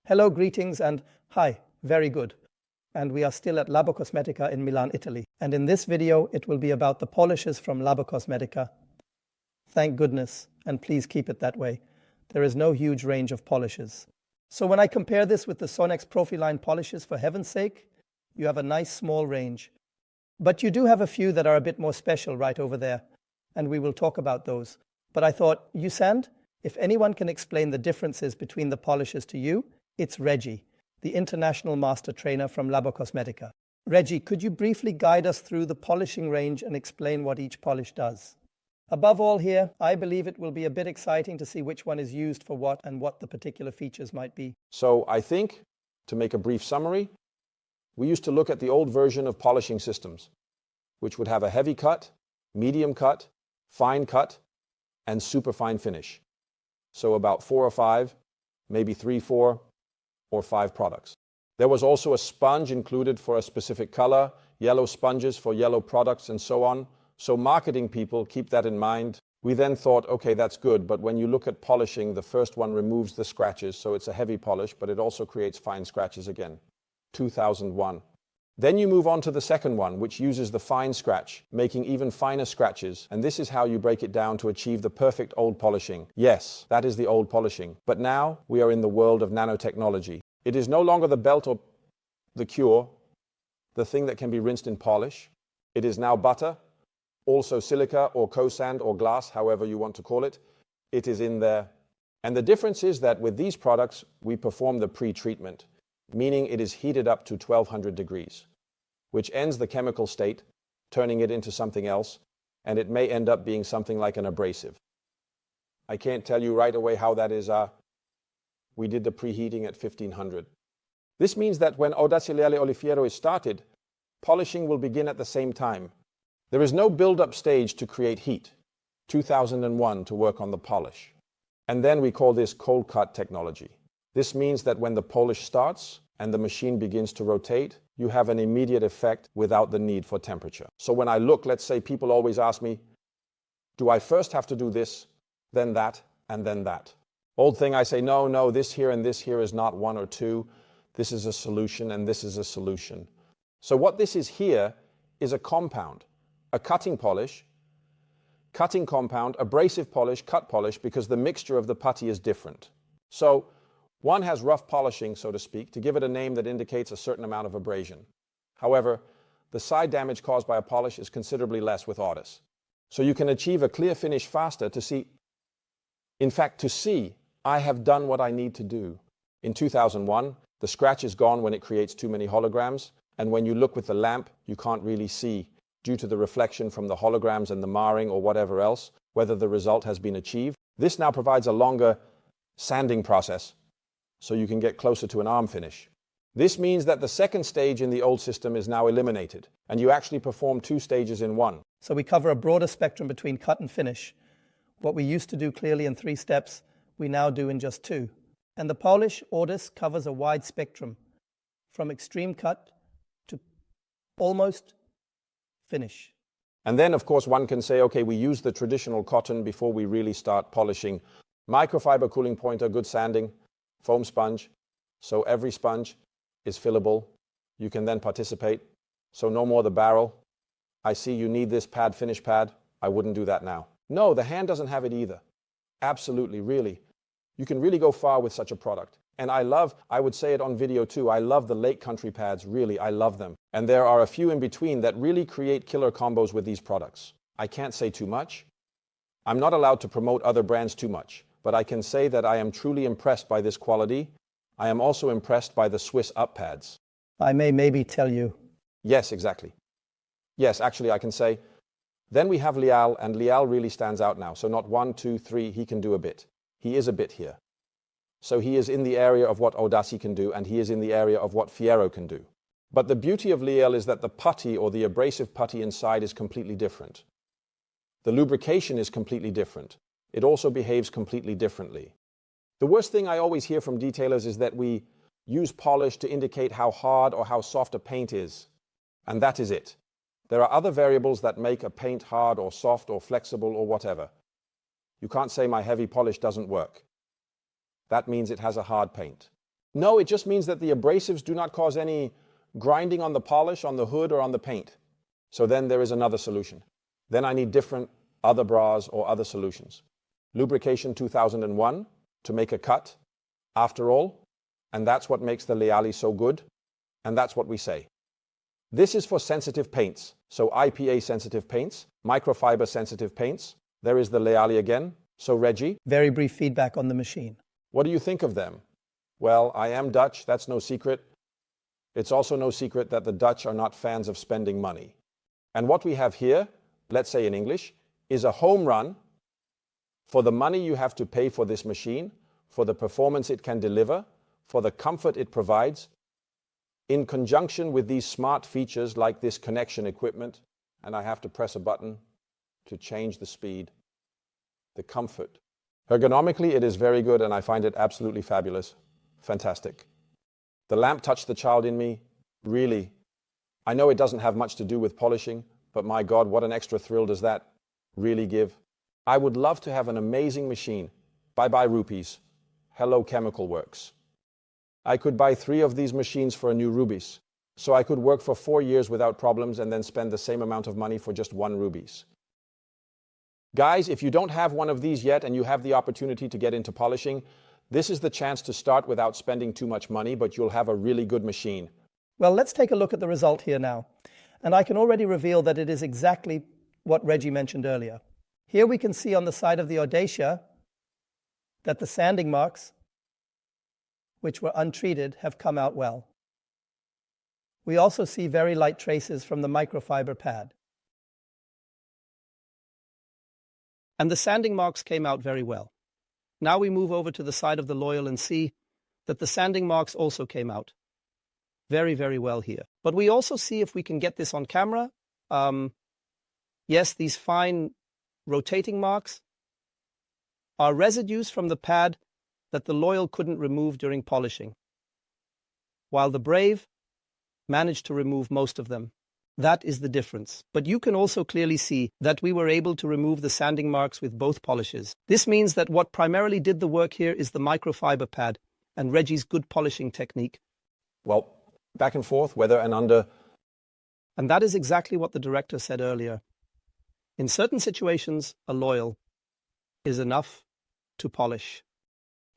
Hello, greetings, and hi, very good. And we are still at Labocosmetica in Milan, Italy. And in this video, it will be about the polishes from Labocosmetica. Thank goodness, and please keep it that way. There is no huge range of polishes. So when I compare this with the Sonex Profiline polishes, for heaven's sake, you have a nice small range. But you do have a few that are a bit more special right over there, and we will talk about those. But I thought, Sand, if anyone can explain the differences between the polishes to you, it's Reggy, the international master trainer from Labocosmetica. Reggy, could you briefly guide us through the polishing range and explain what each polish does? Above all here, I believe it will be a bit exciting to see which one is used for what and what the particular features might be. So I think, to make a brief summary, we used to look at the old version of polishing systems, which would have a heavy cut, medium cut, fine cut, and super fine finish. So about 4 or 5, maybe 3, 4, or 5 products. There was also a sponge included for a specific color, yellow sponges for yellow products, and so on. So marketing people keep that in mind. We then thought, okay, that's good, but when you look at polishing, the first one removes the scratches, so it's a heavy polish, but it also creates fine scratches again. 2001. Then you move on to the second one, which uses the fine scratch, making even finer scratches, and this is how you break it down to achieve the perfect old polishing. Yes, that is the old polishing. But now we are in the world of nanotechnology. It is no longer the belt or the cure, the thing that can be rinsed in polish. It is now butter, also silica or co-sand or glass, however you want to call it. It is in there. And the difference is that with these products, we perform the pre-treatment, meaning it is heated up to 1200 degrees, which ends the chemical state, turning it into something else, and it may end up being something like an abrasive. I can't tell you right away how that is. We did the preheating at 1500. This means that when Audace, Leale, or Fiero is started, polishing will begin at the same time. There is no build-up stage to create heat. 2001 to work on the polish. And then we call this cold cut technology. This means that when the polish starts and the machine begins to rotate, you have an immediate effect without the need for temperature. So when I look, let's say people always ask me, do I first have to do this, then that, and then that? Old thing, I say, no, this here and this here is not 1 or 2. This is a solution and this is a solution. So what this is here is a compound, a cutting polish, cutting compound, abrasive polish, cut polish, because the mixture of the putty is different. So one has rough polishing, so to speak, to give it a name that indicates a certain amount of abrasion. However, the side damage caused by a polish is considerably less with Audace. So you can achieve a clear finish faster to see, I have done what I need to do. In 2001, the scratch is gone when it creates too many holograms, and when you look with the lamp, you can't really see, due to the reflection from the holograms and the marring or whatever else, whether the result has been achieved. This now provides a longer sanding process, so you can get closer to an arm finish. This means that the second stage in the old system is now eliminated, and you actually perform 2 stages in one. So we cover a broader spectrum between cut and finish. What we used to do clearly in 3 steps, we now do in just 2. And the polish Audace covers a wide spectrum, from extreme cut to almost finish. And then, of course, one can say, okay, we use the traditional cotton before we really start polishing. Microfiber cooling pointer, good sanding, foam sponge, so every sponge is fillable. You can then participate. So no more the barrel. I see you need this pad, finish pad. I wouldn't do that now. No, the hand doesn't have it either. Absolutely, really. You can really go far with such a product. And I would say it on video too, I love the Lake Country pads, really, I love them. And there are a few in between that really create killer combos with these products. I can't say too much. I'm not allowed to promote other brands too much, but I can say that I am truly impressed by this quality. I am also impressed by the Swiss up pads. I may maybe tell you. Yes, exactly. Yes, actually I can say. Then we have Leale, and Leale really stands out now. So not 1, 2, 3, he can do a bit. He is a bit here. So he is in the area of what Audace can do, and he is in the area of what Fiero can do. But the beauty of Leale is that the putty or the abrasive putty inside is completely different. The lubrication is completely different. It also behaves completely differently. The worst thing I always hear from detailers is that we use polish to indicate how hard or how soft a paint is. And that is it. There are other variables that make a paint hard or soft or flexible or whatever. You can't say my heavy polish doesn't work. That means it has a hard paint. No, it just means that the abrasives do not cause any grinding on the polish, on the hood, or on the paint. So then there is another solution. Then I need different other bras or other solutions. Lubrication 2001 to make a cut, after all, and that's what makes the Leale so good, and that's what we say. This is for sensitive paints, so IPA sensitive paints, microfiber sensitive paints. There is the Leale again. So Reggy, Very brief feedback on the machine. what do you think of them? Well, I am Dutch, that's no secret. It's also no secret that the Dutch are not fans of spending money. And what we have here, let's say in English, is a home run for the money you have to pay for this machine, for the performance it can deliver, for the comfort it provides, in conjunction with these smart features like this connection equipment, and I have to press a button to change the speed, the comfort. Ergonomically, it is very good, and I find it absolutely fabulous. Fantastic. The lamp touched the child in me, really. I know it doesn't have much to do with polishing, but my God, what an extra thrill does that really give. I would love to have an amazing machine. Bye-bye rupees. Hello Chemical Works. I could buy 3 of these machines for a new rubies. So I could work for 4 years without problems and then spend the same amount of money for just 1 rubies. Guys, if you don't have one of these yet and you have the opportunity to get into polishing, this is the chance to start without spending too much money, but you'll have a really good machine. Well, let's take a look at the result here now. And I can already reveal that it is exactly what Reggy mentioned earlier. Here we can see on the side of the Audace that the sanding marks, which were untreated, have come out well. We also see very light traces from the microfiber pad. And the sanding marks came out very well. Now we move over to the side of the Leale and see that the sanding marks also came out very, very well here. But we also see, if we can get this on camera, yes, these fine rotating marks are residues from the pad that the Leale couldn't remove during polishing, while the Brave managed to remove most of them. That is the difference. But you can also clearly see that we were able to remove the sanding marks with both polishes. This means that what primarily did the work here is the microfiber pad and Reggy's good polishing technique. Well, back and forth, weather and under. And that is exactly what the director said earlier. In certain situations, a Leale is enough to polish.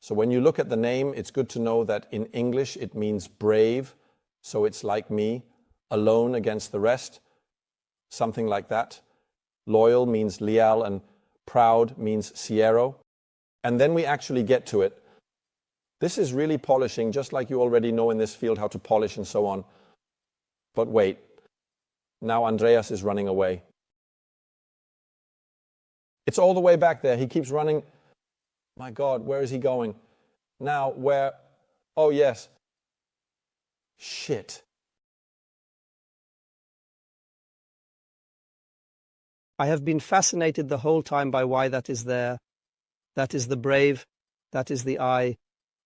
So when you look at the name, it's good to know that in English it means brave, so it's like me, alone against the rest, something like that. Loyal means Leale and proud means Fiero. And then we actually get to it. This is really polishing, just like you already know in this field how to polish and so on. But wait, now Andreas is running away. It's all the way back there. He keeps running. My God, where is he going? Now, where? Oh, yes. Shit. I have been fascinated the whole time by why that is there. That is the Brave. That is the eye.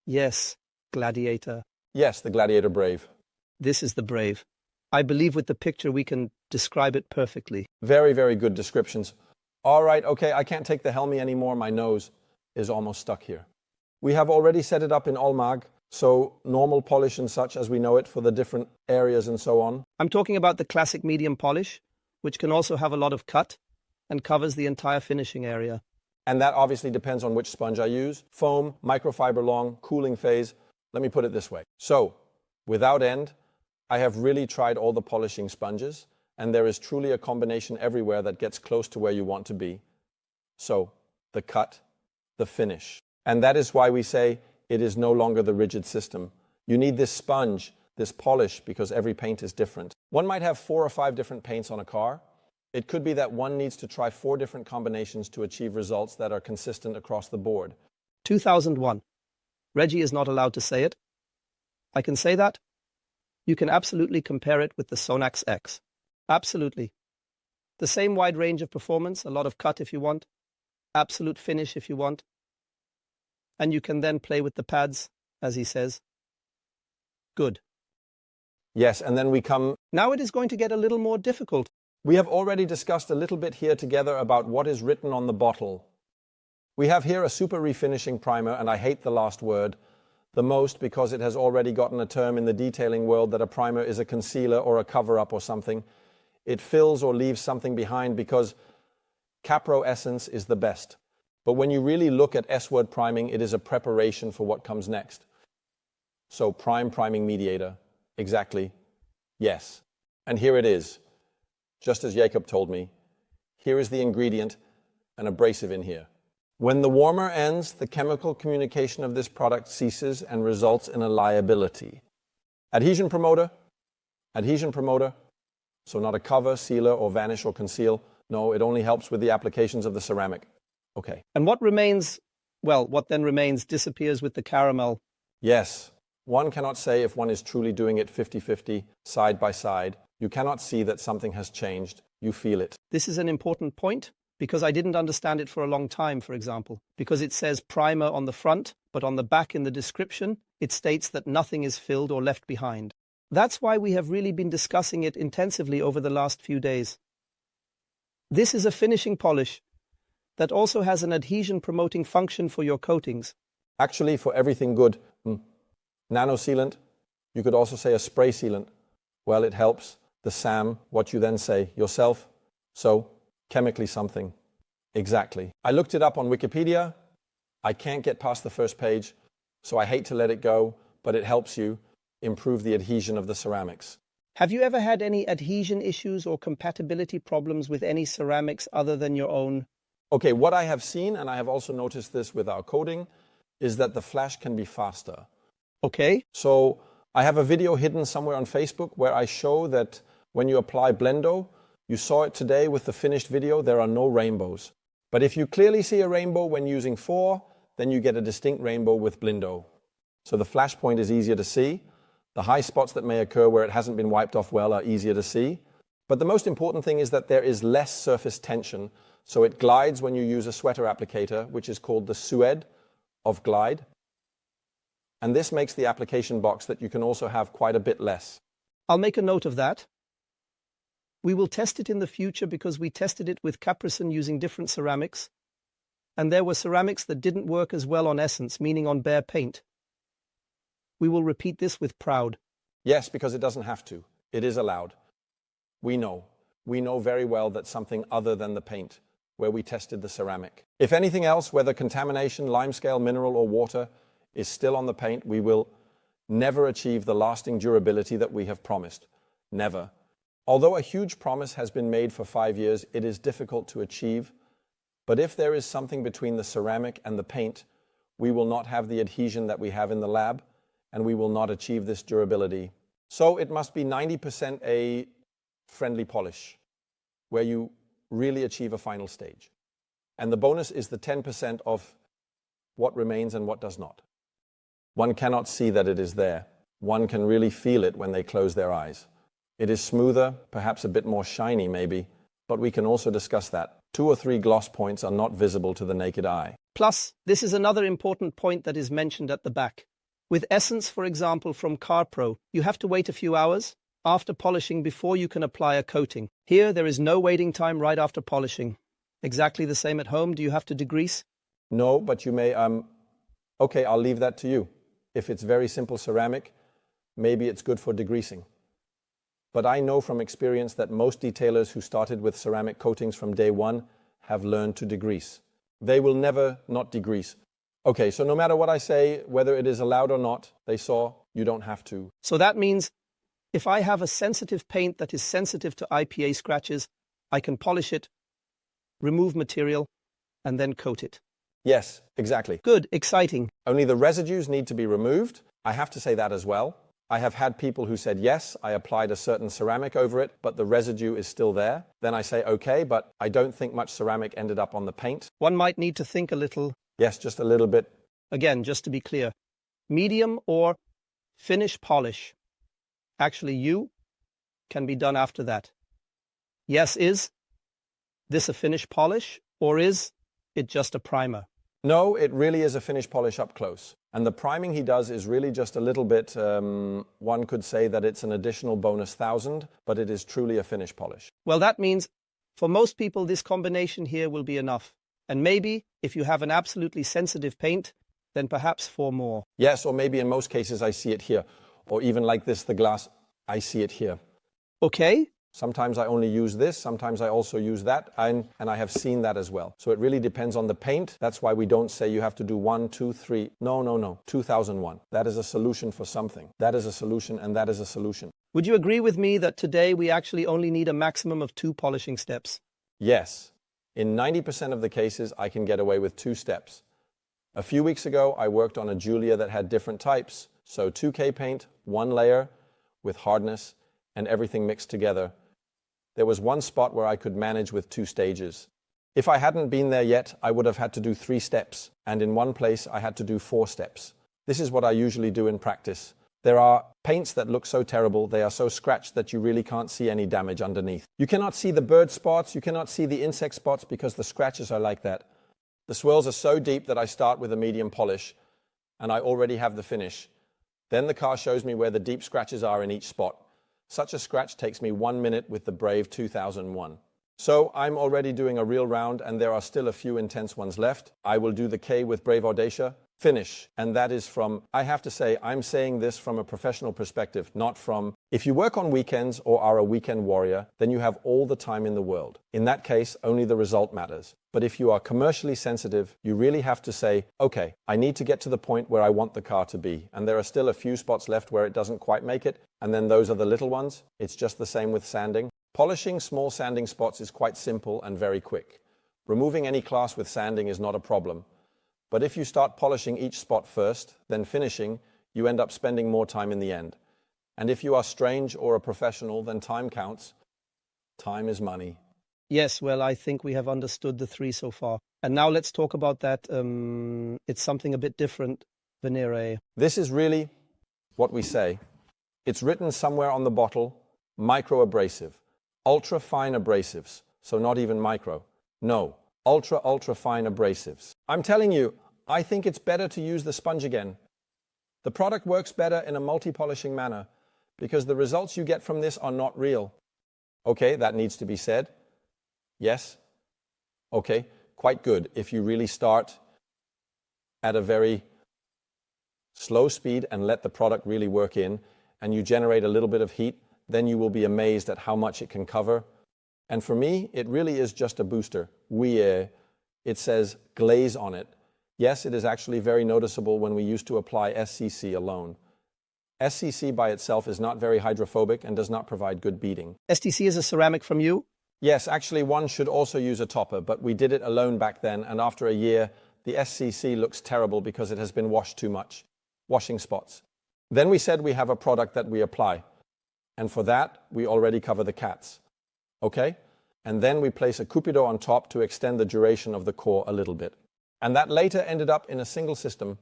Yes, Gladiator. Yes, the Gladiator Brave. This is the Brave. I believe with the picture we can describe it perfectly. Very, very good descriptions. All right, okay, I can't take the helmet anymore. My nose is almost stuck here. We have already set it up in Allmag, so normal polish and such as we know it for the different areas and so on. I'm talking about the classic medium polish, which can also have a lot of cut and covers the entire finishing area. And that obviously depends on which sponge I use. Foam, microfiber long, cooling phase. Let me put it this way. So, without end, I have really tried all the polishing sponges, and there is truly a combination everywhere that gets close to where you want to be. So, the cut, the finish. And that is why we say it is no longer the rigid system. You need this sponge, this polish, because every paint is different. One might have 4 or 5 different paints on a car. It could be that one needs to try 4 different combinations to achieve results that are consistent across the board. 2001. Reggy is not allowed to say it. I can say that. You can absolutely compare it with the Sonax X. Absolutely. The same wide range of performance, a lot of cut if you want, absolute finish if you want. And you can then play with the pads, as he says. Good. Yes, and then we come... Now it is going to get a little more difficult. We have already discussed a little bit here together about what is written on the bottle. We have here a super refinishing primer, and I hate the last word. The most because it has already gotten a term in the detailing world that a primer is a concealer or a cover-up or something. It fills or leaves something behind because Capro Essence is the best. But when you really look at S-word priming, it is a preparation for what comes next. So priming mediator, exactly, yes. And here it is, just as Jacob told me. Here is the ingredient, an abrasive in here. When the warmer ends, the chemical communication of this product ceases and results in a liability. Adhesion promoter, so not a cover, sealer, or vanish or conceal. No, it only helps with the applications of the ceramic. Okay. And what remains, well, what then remains disappears with the caramel. Yes. One cannot say if one is truly doing it 50-50, side by side. You cannot see that something has changed. You feel it. This is an important point because I didn't understand it for a long time, for example, because it says primer on the front, but on the back in the description, it states that nothing is filled or left behind. That's why we have really been discussing it intensively over the last few days. This is a finishing polish that also has an adhesion-promoting function for your coatings. Actually, for everything good, nano sealant, you could also say a spray sealant. Well, it helps the SAM, what you then say yourself. So, chemically something. Exactly. I looked it up on Wikipedia. I can't get past the first page, so I hate to let it go, but it helps you improve the adhesion of the ceramics. Have you ever had any adhesion issues or compatibility problems with any ceramics other than your own? Okay, what I have seen, and I have also noticed this with our coating, is that the flash can be faster. Okay. So I have a video hidden somewhere on Facebook where I show that when you apply Blendo, you saw it today with the finished video, there are no rainbows. But if you clearly see a rainbow when using 4, then you get a distinct rainbow with Blendo. So the flash point is easier to see. The high spots that may occur where it hasn't been wiped off well are easier to see. But the most important thing is that there is less surface tension, so it glides when you use a sweater applicator, which is called the suede of glide. And this makes the application box that you can also have quite a bit less. I'll make a note of that. We will test it in the future because we tested it with Capricin using different ceramics. And there were ceramics that didn't work as well on Essence, meaning on bare paint. We will repeat this with Proud. Yes, because it doesn't have to. It is allowed. We know. We know very well that something other than the paint, where we tested the ceramic. If anything else, whether contamination, limescale, mineral, or water, is still on the paint, we will never achieve the lasting durability that we have promised. Never. Although a huge promise has been made for 5 years, it is difficult to achieve. But if there is something between the ceramic and the paint, we will not have the adhesion that we have in the lab, and we will not achieve this durability. So it must be 90% a friendly polish, where you really achieve a final stage. And the bonus is the 10% of what remains and what does not. One cannot see that it is there. One can really feel it when they close their eyes. It is smoother, perhaps a bit more shiny maybe, but we can also discuss that. 2 or 3 gloss points are not visible to the naked eye. Plus, this is another important point that is mentioned at the back. With Essence, for example, from CarPro, you have to wait a few hours after polishing before you can apply a coating. Here, there is no waiting time right after polishing. Exactly the same at home. Do you have to degrease? No, but you may, okay, I'll leave that to you. If it's very simple ceramic, maybe it's good for degreasing. But I know from experience that most detailers who started with ceramic coatings from day one have learned to degrease. They will never not degrease. Okay, so no matter what I say, whether it is allowed or not, they saw you don't have to. So that means if I have a sensitive paint that is sensitive to IPA scratches, I can polish it, remove material, and then coat it. Yes, exactly. Good, exciting. Only the residues need to be removed. I have to say that as well. I have had people who said, yes, I applied a certain ceramic over it, but the residue is still there. Then I say, okay, but I don't think much ceramic ended up on the paint. One might need to think a little. Yes, just a little bit. Again, just to be clear, medium or finish polish. Actually, you can be done after that. Yes, is this a finish polish or is it just a primer? No, it really is a finish polish up close. And the priming he does is really just a little bit, one could say that it's an additional bonus 1,000, but it is truly a finish polish. Well, that means for most people, this combination here will be enough. And maybe if you have an absolutely sensitive paint, then perhaps 4 more. Yes, or maybe in most cases I see it here. Or even like this, the glass, I see it here. Okay. Sometimes I only use this, sometimes I also use that, and I have seen that as well. So it really depends on the paint. That's why we don't say you have to do 1, 2, 3. No. 2001. That is a solution for something. That is a solution, and that is a solution. Would you agree with me that today we actually only need a maximum of 2 polishing steps? Yes. In 90% of the cases, I can get away with 2 steps. A few weeks ago, I worked on a Julia that had different types. So 2K paint, 1 layer with hardness, and everything mixed together. There was one spot where I could manage with 2 stages. If I hadn't been there yet, I would have had to do 3 steps, and in one place I had to do 4 steps. This is what I usually do in practice. There are paints that look so terrible, they are so scratched that you really can't see any damage underneath. You cannot see the bird spots, you cannot see the insect spots because the scratches are like that. The swirls are so deep that I start with a medium polish, and I already have the finish. Then the car shows me where the deep scratches are in each spot. Such a scratch takes me 1 minute with the Brave 2001. So I'm already doing a real round and there are still a few intense ones left. I will do the K with Brave Audace, finish. And that is from, I have to say, I'm saying this from a professional perspective, not from, if you work on weekends or are a weekend warrior, then you have all the time in the world. In that case, only the result matters. But if you are commercially sensitive, you really have to say, okay, I need to get to the point where I want the car to be. And there are still a few spots left where it doesn't quite make it. And then those are the little ones. It's just the same with sanding. Polishing small sanding spots is quite simple and very quick. Removing any class with sanding is not a problem. But if you start polishing each spot first, then finishing, you end up spending more time in the end. And if you are strange or a professional, then time counts. Time is money. Yes, well, I think we have understood the 3 so far. And now let's talk about that. It's something a bit different, Venere. This is really what we say. It's written somewhere on the bottle, micro-abrasive, ultra-fine abrasives, so not even micro. No, ultra-fine abrasives. I'm telling you, I think it's better to use the sponge again. The product works better in a multi-polishing manner because the results you get from this are not real. Okay, that needs to be said. Yes? Okay, quite good. If you really start at a very slow speed and let the product really work in, and you generate a little bit of heat, then you will be amazed at how much it can cover. And for me, it really is just a booster. It says glaze on it. Yes, it is actually very noticeable when we used to apply SCC alone. SCC by itself is not very hydrophobic and does not provide good beading. STC is a ceramic from you? Yes, actually one should also use a topper, but we did it alone back then, and after a year, the SCC looks terrible because it has been washed too much. Washing spots. Then we said we have a product that we apply. And for that, we already cover the cats. Okay? And then we place a Cupido on top to extend the duration of the core a little bit. And that later ended up in a single system.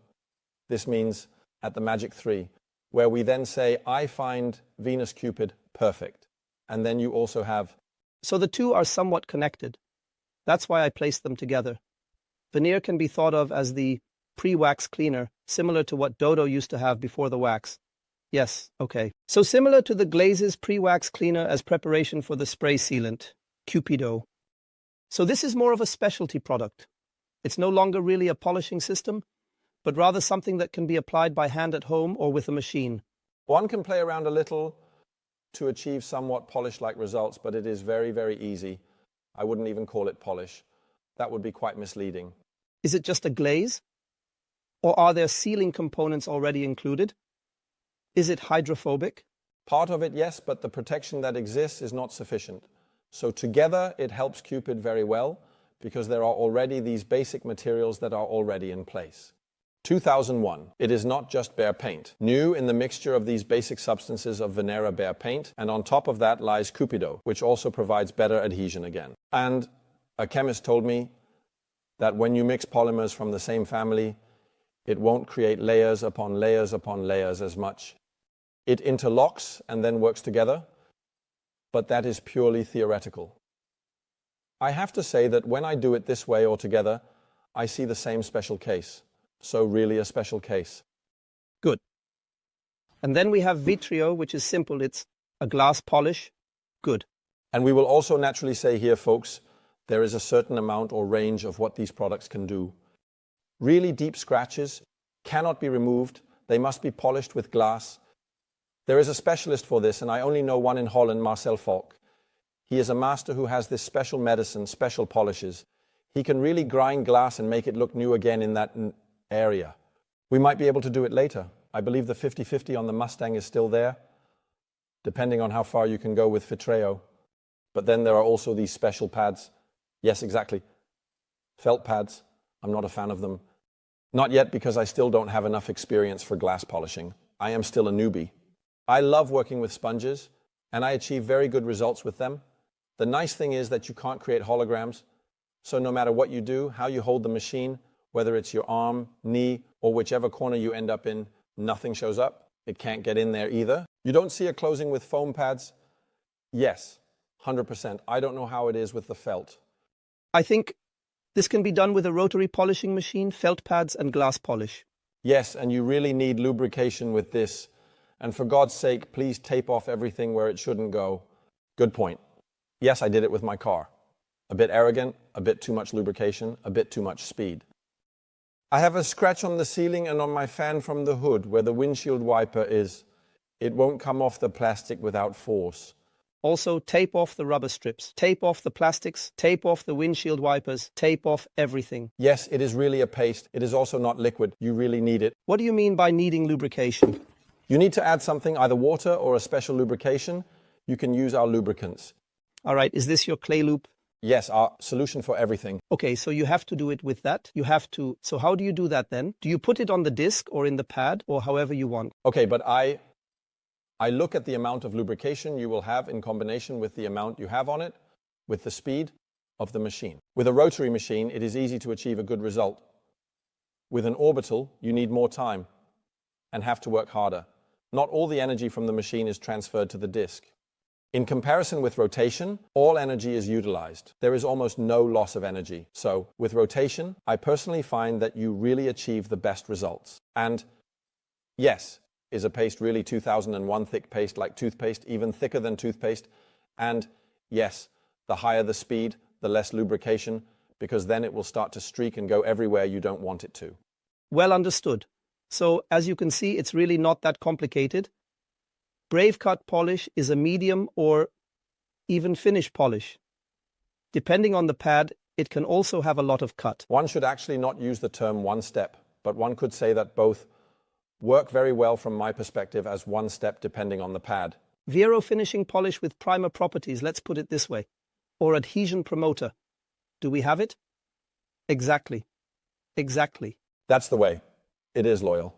This means at the Magic 3, where we then say, I find Venus Cupid perfect. And then you also have... So the 2 are somewhat connected. That's why I placed them together. Venere can be thought of as the pre-wax cleaner, similar to what Dodo used to have before the wax. Yes, okay. So similar to the Glazes pre-wax cleaner as preparation for the spray sealant, Cupido. So this is more of a specialty product. It's no longer really a polishing system, but rather something that can be applied by hand at home or with a machine. One can play around a little to achieve somewhat polish-like results, but it is very, very easy. I wouldn't even call it polish. That would be quite misleading. Is it just a glaze? Or are there sealing components already included? Is it hydrophobic? Part of it, yes, but the protection that exists is not sufficient. So together, it helps Cupid very well because there are already these basic materials that are already in place. 2001. It is not just bare paint. New in the mixture of these basic substances of Venere bare paint, and on top of that lies Cupido, which also provides better adhesion again. And a chemist told me that when you mix polymers from the same family, it won't create layers upon layers upon layers as much. It interlocks and then works together, but that is purely theoretical. I have to say that when I do it this way or together, I see the same special case. So really a special case. Good. And then we have Vitreo, which is simple. It's a glass polish. Good. And we will also naturally say here, folks, there is a certain amount or range of what these products can do. Really deep scratches, cannot be removed. They must be polished with glass. There is a specialist for this, and I only know one in Holland, Marcel Falk. He is a master who has this special medicine, special polishes. He can really grind glass and make it look new again in that area. We might be able to do it later. I believe the 50-50 on the Mustang is still there, depending on how far you can go with Vitreo. But then there are also these special pads. Yes, exactly. Felt pads. I'm not a fan of them. Not yet, because I still don't have enough experience for glass polishing. I am still a newbie. I love working with sponges, and I achieve very good results with them. The nice thing is that you can't create holograms. So no matter what you do, how you hold the machine, whether it's your arm, knee, or whichever corner you end up in, nothing shows up. It can't get in there either. You don't see a closing with foam pads? Yes, 100%. I don't know how it is with the felt. I think this can be done with a rotary polishing machine, felt pads, and glass polish. Yes, and you really need lubrication with this. And for God's sake, please tape off everything where it shouldn't go. Good point. Yes, I did it with my car. A bit arrogant, a bit too much lubrication, a bit too much speed. I have a scratch on the ceiling and on my fan from the hood where the windshield wiper is. It won't come off the plastic without force. Also, tape off the rubber strips, tape off the plastics, tape off the windshield wipers, tape off everything. Yes, it is really a paste. It is also not liquid. You really need it. What do you mean by needing lubrication? You need to add something, either water or a special lubrication. You can use our lubricants. All right, is this your clay loop? Yes, our solution for everything. Okay, so you have to do it with that. So how do you do that then? Do you put it on the disc or in the pad or however you want? Okay, but I look at the amount of lubrication you will have in combination with the amount you have on it, with the speed of the machine. With a rotary machine, it is easy to achieve a good result. With an orbital, you need more time and have to work harder. Not all the energy from the machine is transferred to the disc. In comparison with rotation, all energy is utilized. There is almost no loss of energy. So, with rotation, I personally find that you really achieve the best results. And yes, is a paste really 2001 thick paste like toothpaste, even thicker than toothpaste? And yes, the higher the speed, the less lubrication, because then it will start to streak and go everywhere you don't want it to. Well understood. So, as you can see, it's really not that complicated. Brave cut polish is a medium or even finish polish. Depending on the pad, it can also have a lot of cut. One should actually not use the term one step, but one could say that both work very well from my perspective as one step depending on the pad. Fiero finishing polish with primer properties, let's put it this way. Or adhesion promoter. Do we have it? Exactly. Exactly. That's the way. It is loyal.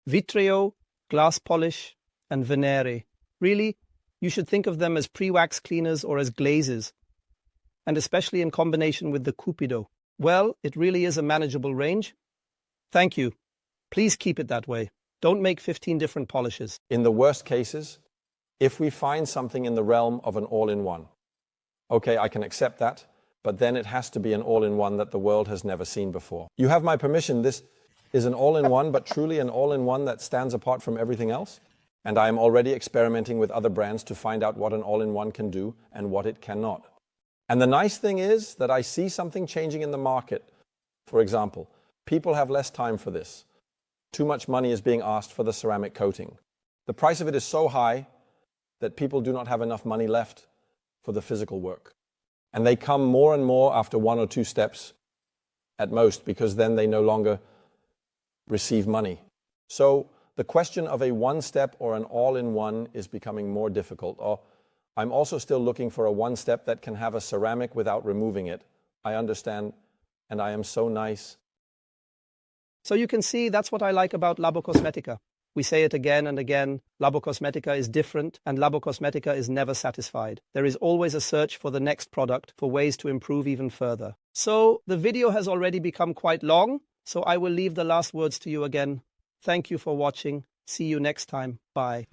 Vitreo, glass polish, and Venere. Really, you should think of them as pre-wax cleaners or as glazes, and especially in combination with the Cupido. Well, it really is a manageable range. Thank you. Please keep it that way. Don't make 15 different polishes. In the worst cases, if we find something in the realm of an all-in-one, okay, I can accept that, but then it has to be an all-in-one that the world has never seen before. You have my permission. This is an all-in-one, but truly an all-in-one that stands apart from everything else. And I am already experimenting with other brands to find out what an all-in-one can do and what it cannot. And the nice thing is that I see something changing in the market. For example, people have less time for this. Too much money is being asked for the ceramic coating. The price of it is so high that people do not have enough money left for the physical work. And they come more and more after 1 or 2 steps at most, because then they no longer receive money. So the question of a one-step or an all-in-one is becoming more difficult. Or I'm also still looking for a one-step that can have a ceramic without removing it. I understand, and I am so nice. So you can see that's what I like about Labocosmetica. We say it again and again, Labocosmetica is different and Labocosmetica is never satisfied. There is always a search for the next product, for ways to improve even further. So the video has already become quite long, so I will leave the last words to you again. Thank you for watching. See you next time. Bye.